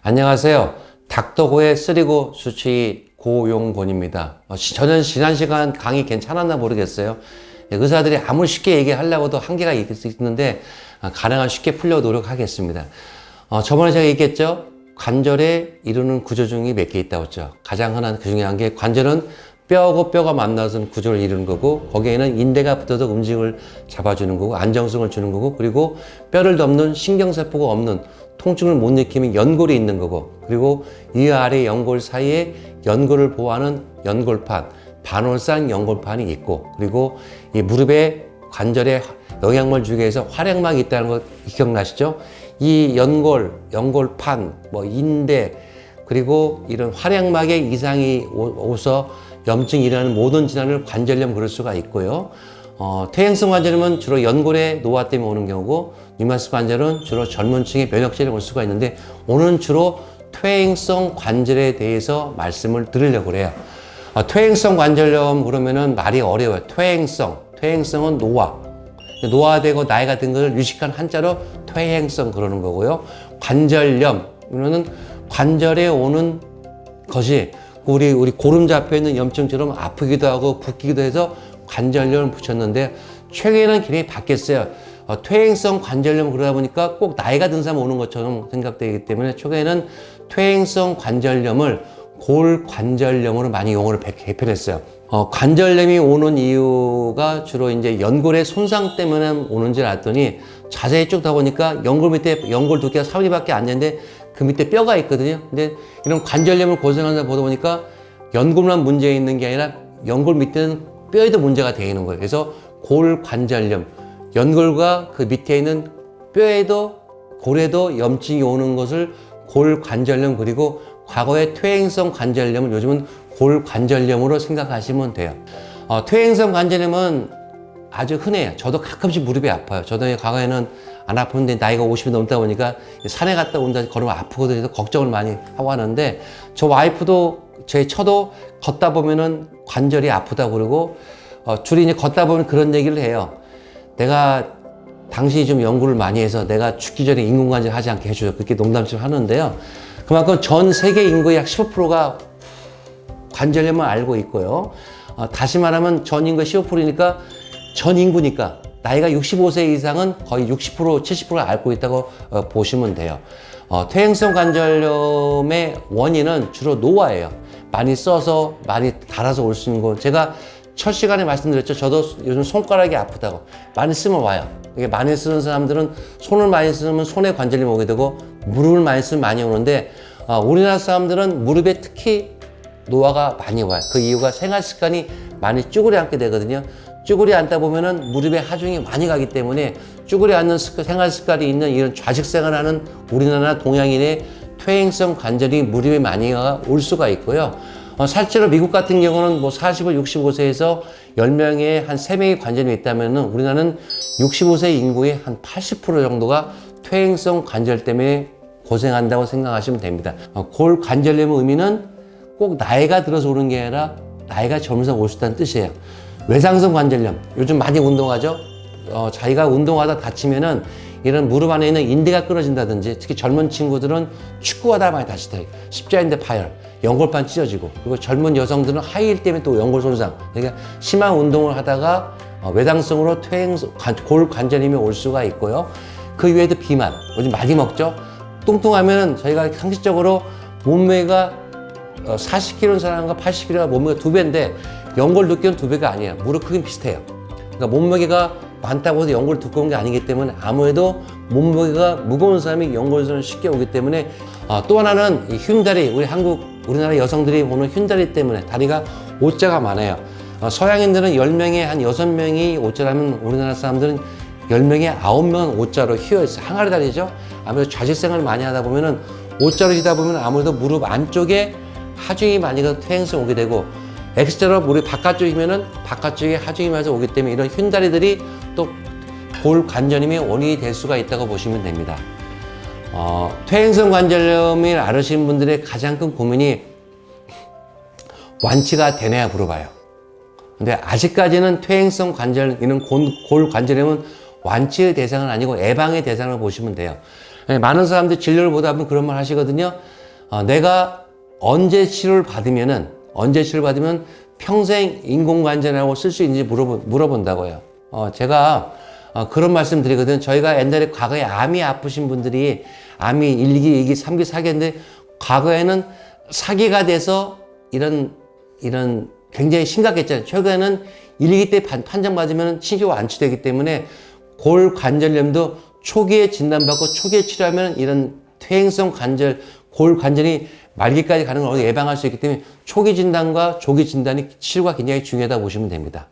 안녕하세요. 닥터고의 쓰리고 수치 고용곤입니다. 저는 지난 시간 강의 괜찮았나 모르겠어요. 의사들이 아무리 쉽게 얘기하려고도 한계가 있는데 가능한 쉽게 풀려 노력하겠습니다. 저번에 제가 얘기했죠. 관절에 이루는 구조 중에 몇 개 있다고 했죠. 가장 흔한 그 중에 한 게 관절은 뼈하고 뼈가 만나서 구조를 이루는 거고, 거기에는 인대가 붙어서 움직임을 잡아주는 거고, 안정성을 주는 거고, 그리고 뼈를 덮는 신경세포가 없는 통증을 못 느끼는 연골이 있는 거고, 그리고 위 아래 연골 사이에 연골을 보호하는 연골판, 반월상 연골판이 있고, 그리고 이 무릎에 관절에 영양분을 주기 위해서 활액막이 있다는 거 기억나시죠? 이 연골판, 인대, 그리고 이런 활액막에 이상이 오서 염증이 일어나는 모든 질환을 관절염 그럴 수가 있고요. 퇴행성 관절염은 주로 연골의 노화 때문에 오는 경우고, 류마티스 관절은 주로 젊은 층의 면역질환이 올 수가 있는데, 오늘은 주로 퇴행성 관절에 대해서 말씀을 드리려고 해요. 퇴행성 관절염 그러면은 말이 어려워요. 퇴행성은 노화되고 나이가 든 것을 유식한 한자로 퇴행성 그러는 거고요. 관절염, 이거는 관절에 오는 것이 우리 고름 잡혀 있는 염증처럼 아프기도 하고 붓기도 해서 관절염을 붙였는데, 최근에는 기능이 바뀌었어요. 퇴행성 관절염 그러다 보니까 꼭 나이가 든 사람 오는 것처럼 생각되기 때문에 최근에는 퇴행성 관절염을 골관절염으로 많이 용어를 개편했어요. 관절염이 오는 이유가 주로 이제 연골의 손상 때문에 오는지 알았더니, 자세히 쭉 다 보니까 연골 밑에 연골 두께가 3mm밖에 안 되는데 그 밑에 뼈가 있거든요. 근데 이런 관절염을 고생하는 사람 보다 보니까 연골만 문제 있는 게 아니라 연골 밑에는 뼈에도 문제가 되어 있는 거예요. 그래서 골관절염, 연골과 그 밑에 있는 뼈에도 골에도 염증이 오는 것을 골관절염, 그리고 과거의 퇴행성 관절염은 요즘은 골관절염으로 생각하시면 돼요. 퇴행성 관절염은 아주 흔해요. 저도 가끔씩 무릎이 아파요. 저도 과거에는 안 아팠는데 나이가 50이 넘다 보니까 산에 갔다 온다 걸으면 아프거든요. 그래서 걱정을 많이 하고 하는데, 저 와이프도 제 처도 걷다 보면은 관절이 아프다고 그러고, 둘이 이제 걷다 보면 그런 얘기를 해요. 당신이 좀 연구를 많이 해서 내가 죽기 전에 인공관절 하지 않게 해줘요. 그렇게 농담처럼 하는데요. 그만큼 전 세계 인구의 약 15%가 관절염을 앓고 있고요. 다시 말하면 전 인구의 15%니까 전 인구니까 나이가 65세 이상은 거의 60%, 70%를 앓고 있다고 보시면 돼요. 퇴행성 관절염의 원인은 주로 노화예요. 많이 써서 많이 닳아서 올 수 있는 거. 제가 첫 시간에 말씀드렸죠. 저도 요즘 손가락이 아프다고. 많이 쓰면 와요. 이게 많이 쓰는 사람들은 손을 많이 쓰면 손에 관절염이 오게 되고, 무릎을 많이 쓰면 많이 오는데, 우리나라 사람들은 무릎에 특히 노화가 많이 와요. 그 이유가 생활 습관이 많이 쭈그려 앉게 되거든요. 쭈그려 앉다 보면은 무릎에 하중이 많이 가기 때문에 쭈그려 앉는 생활 습관이 있는 이런 좌식 생활하는 우리나라 동양인의 퇴행성 관절이 무릎에 많이 올 수가 있고요. 실제로 미국 같은 경우는 40을 65세에서 10명에 한 3명이 관절이 있다면은, 우리나라는 65세 인구의 한 80% 정도가 퇴행성 관절 때문에 고생한다고 생각하시면 됩니다. 골관절염의 의미는 꼭 나이가 들어서 오는 게 아니라 나이가 젊어서 올 수 있다는 뜻이에요. 외상성 관절염, 요즘 많이 운동하죠? 자기가 운동하다 다치면은 이런 무릎 안에 있는 인대가 끊어진다든지, 특히 젊은 친구들은 축구하다 많이 다치다. 십자인대 파열, 연골판 찢어지고, 그리고 젊은 여성들은 하이힐 때문에 또 연골 손상. 그러니까 심한 운동을 하다가 외상성으로 골관절염이 올 수가 있고요. 그 외에도 비만, 요즘 많이 먹죠? 뚱뚱하면은 저희가 상식적으로 몸무게가 40kg인 사람과 80kg가 몸무게가 2배인데, 연골 두께는 2배가 아니에요. 무릎 크기는 비슷해요. 그러니까 몸무게가 많다고 해서 연골이 두꺼운 게 아니기 때문에, 아무래도 몸무게가 무거운 사람이 연골선을 쉽게 오기 때문에, 또 하나는 이 휜다리, 우리나라 여성들이 보는 휜다리 때문에 다리가 오자가 많아요. 서양인들은 10명에 한 6명이 오자라면, 우리나라 사람들은 10명에 9명은 오자로 휘어있어요. 항아리 다리죠. 아무래도 좌식 생활을 많이 하다 보면은 오자로 휘다 보면 아무래도 무릎 안쪽에 하중이 많이 가서 퇴행성 오게 되고, X자로 무릎 바깥쪽이면은 바깥쪽에 하중이 많이 오기 때문에 이런 휜다리들이 또 골관절염의 원인이 될 수가 있다고 보시면 됩니다. 퇴행성 관절염을 앓으신 분들의 가장 큰 고민이 완치가 되느냐 물어봐요. 근데 아직까지는 퇴행성 관절염, 골관절염은 완치의 대상은 아니고 예방의 대상을 보시면 돼요. 많은 사람들이 진료를 보다 보면 그런 말 하시거든요. 내가 언제 치료를 받으면 평생 인공관절이라고 쓸 수 있는지 물어본다고요. 제가 그런 말씀 드리거든. 저희가 옛날에 과거에 암이 아프신 분들이 암이 1기, 2기, 3기, 4기인데 과거에는 4기가 돼서 이런 굉장히 심각했잖아요. 최근에는 1기 때 판정받으면 신경이 완치되기 때문에 골관절염도 초기에 진단받고 초기에 치료하면 이런 퇴행성 관절, 골관절이 말기까지 가는 걸 예방할 수 있기 때문에 초기 진단과 조기 진단이 치료가 굉장히 중요하다고 보시면 됩니다.